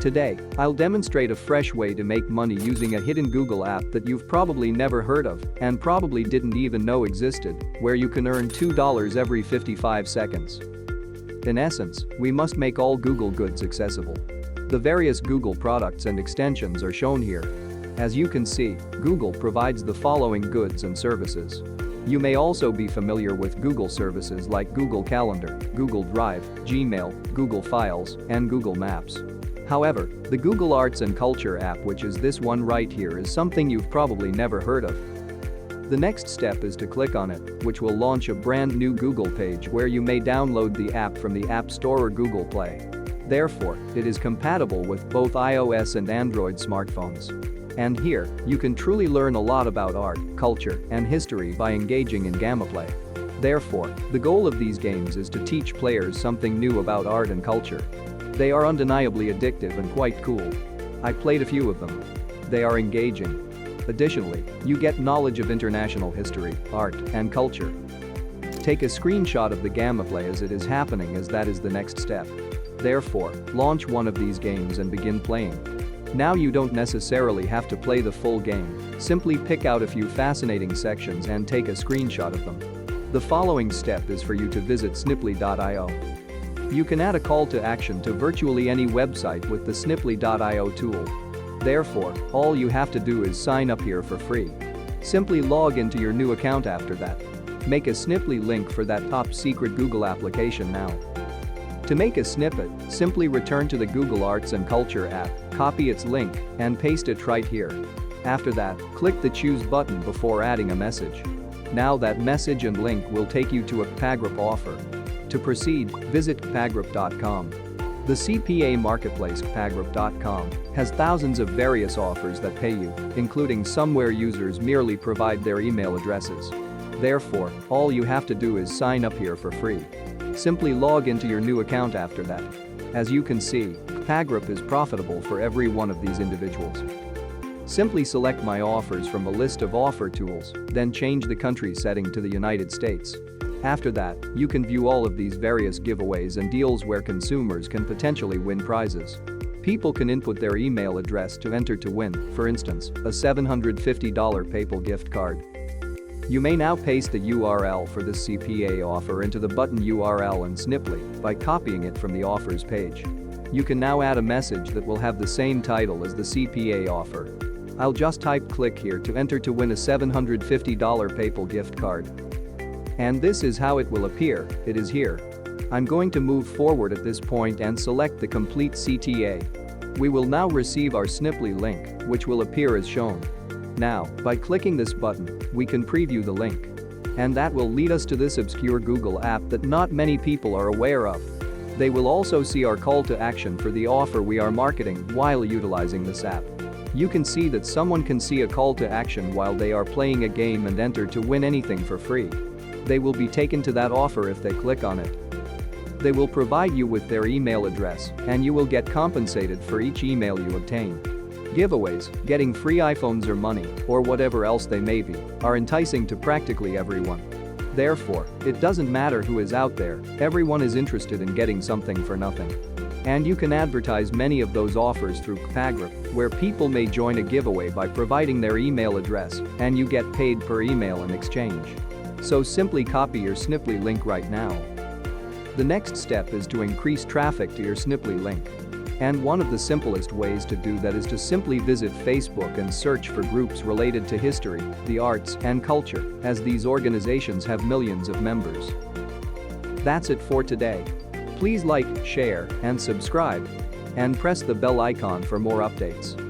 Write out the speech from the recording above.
Today, I'll demonstrate a fresh way to make money using a hidden Google app that you've probably never heard of and probably didn't even know existed, where you can earn $2 every 55 seconds. In essence, we must make all Google goods accessible. The various Google products and extensions are shown here. As you can see, Google provides the following goods and services. You may also be familiar with Google services like Google Calendar, Google Drive, Gmail, Google Files, and Google Maps. However, the Google Arts and Culture app, which is this one right here, is something you've probably never heard of. The next step is to click on it, which will launch a brand new Google page where you may download the app from the App Store or Google Play. Therefore, it is compatible with both iOS and Android smartphones. And here, you can truly learn a lot about art, culture, and history by engaging in gameplay. Therefore, the goal of these games is to teach players something new about art and culture. They are undeniably addictive and quite cool. I played a few of them. They are engaging. Additionally, you get knowledge of international history, art, and culture. Take a screenshot of the gameplay as it is happening, as that is the next step. Therefore, launch one of these games and begin playing. Now you don't necessarily have to play the full game, simply pick out a few fascinating sections and take a screenshot of them. The following step is for you to visit Sniply.io. You can add a call to action to virtually any website with the Sniply.io tool. Therefore, all you have to do is sign up here for free. Simply log into your new account after that. Make a Sniply link for that top secret Google application now. To make a snippet, simply return to the Google Arts and Culture app, copy its link, and paste it right here. After that, click the Choose button before adding a message. Now that message and link will take you to a CPAGroup offer. To proceed, visit CPAGroup.com. The CPA marketplace CPAGroup.com has thousands of various offers that pay you, including some where users merely provide their email addresses. Therefore, all you have to do is sign up here for free. Simply log into your new account after that. As you can see, CPAGroup is profitable for every one of these individuals. Simply select My Offers from a list of offer tools, then change the country setting to the United States. After that, you can view all of these various giveaways and deals where consumers can potentially win prizes. People can input their email address to enter to win, for instance, a $750 PayPal gift card. You may now paste the URL for this CPA offer into the button URL in Sniply by copying it from the offers page. You can now add a message that will have the same title as the CPA offer. I'll just type click here to enter to win a $750 PayPal gift card. And this is how it will appear. It is here. I'm going to move forward at this point and select the complete CTA. We will now receive our Sniply link, which will appear as shown. Now, by clicking this button, we can preview the link. And that will lead us to this obscure Google app that not many people are aware of. They will also see our call to action for the offer we are marketing while utilizing this app. You can see that someone can see a call to action while they are playing a game and enter to win anything for free. They will be taken to that offer if they click on it. They will provide you with their email address, and you will get compensated for each email you obtain. Giveaways, getting free iPhones or money, or whatever else they may be, are enticing to practically everyone. Therefore, it doesn't matter who is out there, everyone is interested in getting something for nothing. And you can advertise many of those offers through CPAGroup, where people may join a giveaway by providing their email address, and you get paid per email in exchange. So simply copy your Sniply link right now. The next step is to increase traffic to your Sniply link. And one of the simplest ways to do that is to simply visit Facebook and search for groups related to history, the arts, and culture, as these organizations have millions of members. That's it for today. Please like, share, and subscribe. And press the bell icon for more updates.